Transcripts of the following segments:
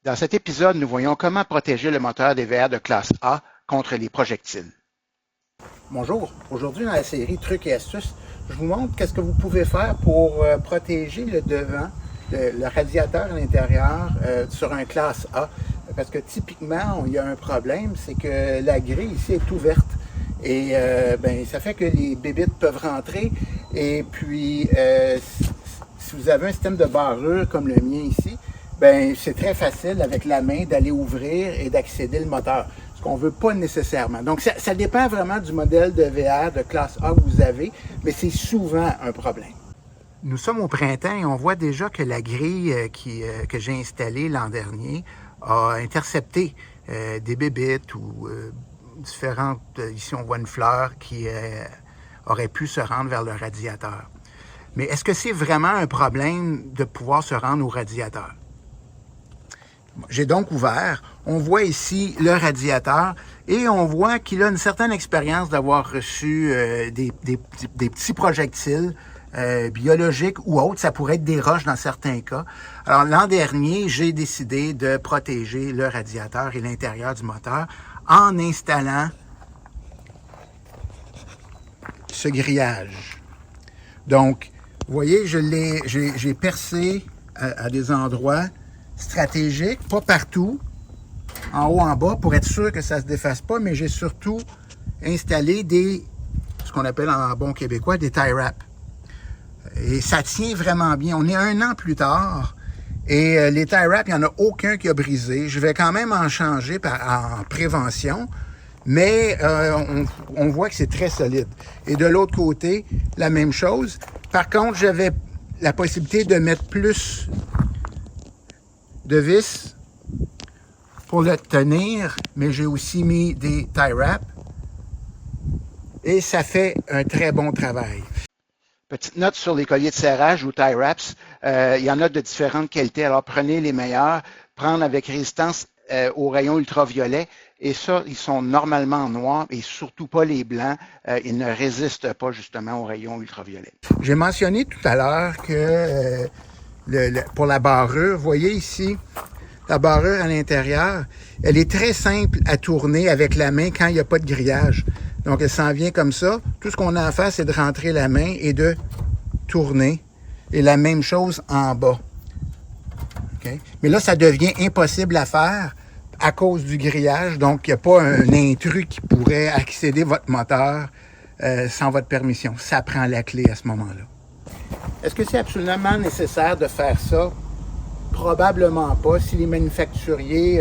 Dans cet épisode, nous voyons comment protéger le moteur des VR de classe A contre les projectiles. Bonjour, aujourd'hui dans la série Trucs et astuces, je vous montre qu'est-ce que vous pouvez faire pour protéger le devant, le radiateur à l'intérieur sur un classe A. Parce que typiquement, il y a un problème, c'est que la grille ici est ouverte. Et ça fait que les bébites peuvent rentrer. Et puis, si vous avez un système de barrure comme le mien ici, c'est très facile avec la main d'aller ouvrir et d'accéder le moteur. Ce qu'on ne veut pas nécessairement. Donc, ça dépend vraiment du modèle de VR de classe A que vous avez, mais c'est souvent un problème. Nous sommes au printemps et on voit déjà que la grille que j'ai installée l'an dernier a intercepté des bébites ou différentes... Ici, on voit une fleur qui aurait pu se rendre vers le radiateur. Mais est-ce que c'est vraiment un problème de pouvoir se rendre au radiateur? J'ai donc ouvert, on voit ici le radiateur et on voit qu'il a une certaine expérience d'avoir reçu des petits projectiles biologiques ou autres. Ça pourrait être des roches dans certains cas. Alors l'an dernier, j'ai décidé de protéger le radiateur et l'intérieur du moteur en installant ce grillage. Donc, vous voyez, j'ai percé à des endroits stratégique, pas partout, en haut, en bas, pour être sûr que ça ne se défasse pas, mais j'ai surtout installé ce qu'on appelle en bon québécois, des tie wraps. Et ça tient vraiment bien. On est 1 an plus tard, et les tie wraps, il n'y en a aucun qui a brisé. Je vais quand même en changer en prévention, mais on voit que c'est très solide. Et de l'autre côté, la même chose. Par contre, j'avais la possibilité de mettre plus de vis pour le tenir, mais j'ai aussi mis des tie wraps et ça fait un très bon travail. Petite note sur les colliers de serrage ou tie wraps, il y en a de différentes qualités, alors prenez les meilleurs, prendre avec résistance aux rayons ultraviolets, et ça, ils sont normalement noirs et surtout pas les blancs, ils ne résistent pas justement aux rayons ultraviolets. J'ai mentionné tout à l'heure que pour la barrure, vous voyez ici, la barrure à l'intérieur, elle est très simple à tourner avec la main quand il n'y a pas de grillage. Donc, elle s'en vient comme ça. Tout ce qu'on a à faire, c'est de rentrer la main et de tourner. Et la même chose en bas. Okay? Mais là, ça devient impossible à faire à cause du grillage. Donc, il n'y a pas un intrus qui pourrait accéder à votre moteur sans votre permission. Ça prend la clé à ce moment-là. Est-ce que c'est absolument nécessaire de faire ça? Probablement pas. Si les manufacturiers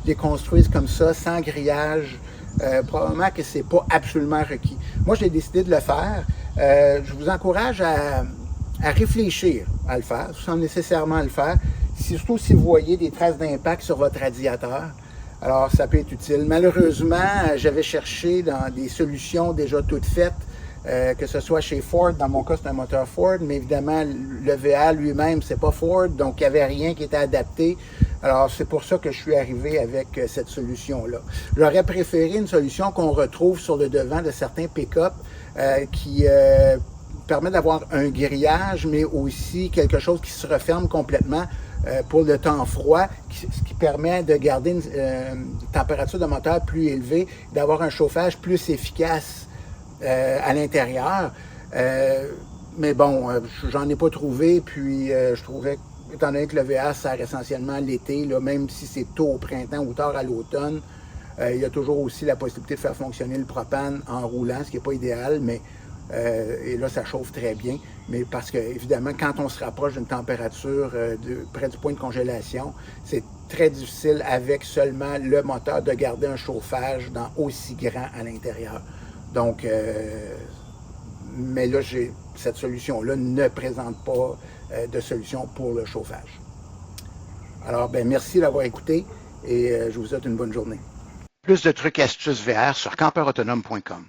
les construisent comme ça, sans grillage, probablement que c'est pas absolument requis. Moi, j'ai décidé de le faire. Je vous encourage à réfléchir à le faire, sans nécessairement le faire. Surtout si vous voyez des traces d'impact sur votre radiateur. Alors, ça peut être utile. Malheureusement, j'avais cherché dans des solutions déjà toutes faites, que ce soit chez Ford, dans mon cas c'est un moteur Ford, mais évidemment le VA lui-même c'est pas Ford, donc il n'y avait rien qui était adapté. Alors c'est pour ça que je suis arrivé avec cette solution-là. J'aurais préféré une solution qu'on retrouve sur le devant de certains pick-up qui permet d'avoir un grillage, mais aussi quelque chose qui se referme complètement pour le temps froid, ce qui permet de garder une température de moteur plus élevée, d'avoir un chauffage plus efficace à l'intérieur. Mais bon, j'en ai pas trouvé, puis je trouvais, étant donné que le VA sert essentiellement l'été, même si c'est tôt au printemps ou tard à l'automne, il y a toujours aussi la possibilité de faire fonctionner le propane en roulant, ce qui n'est pas idéal, mais et là, ça chauffe très bien. Mais parce que, évidemment, quand on se rapproche d'une température près du point de congélation, c'est très difficile avec seulement le moteur de garder un chauffage aussi grand à l'intérieur. Donc, mais là, cette solution-là ne présente pas de solution pour le chauffage. Alors, merci d'avoir écouté et je vous souhaite une bonne journée. Plus de trucs et astuces VR sur camperautonome.com.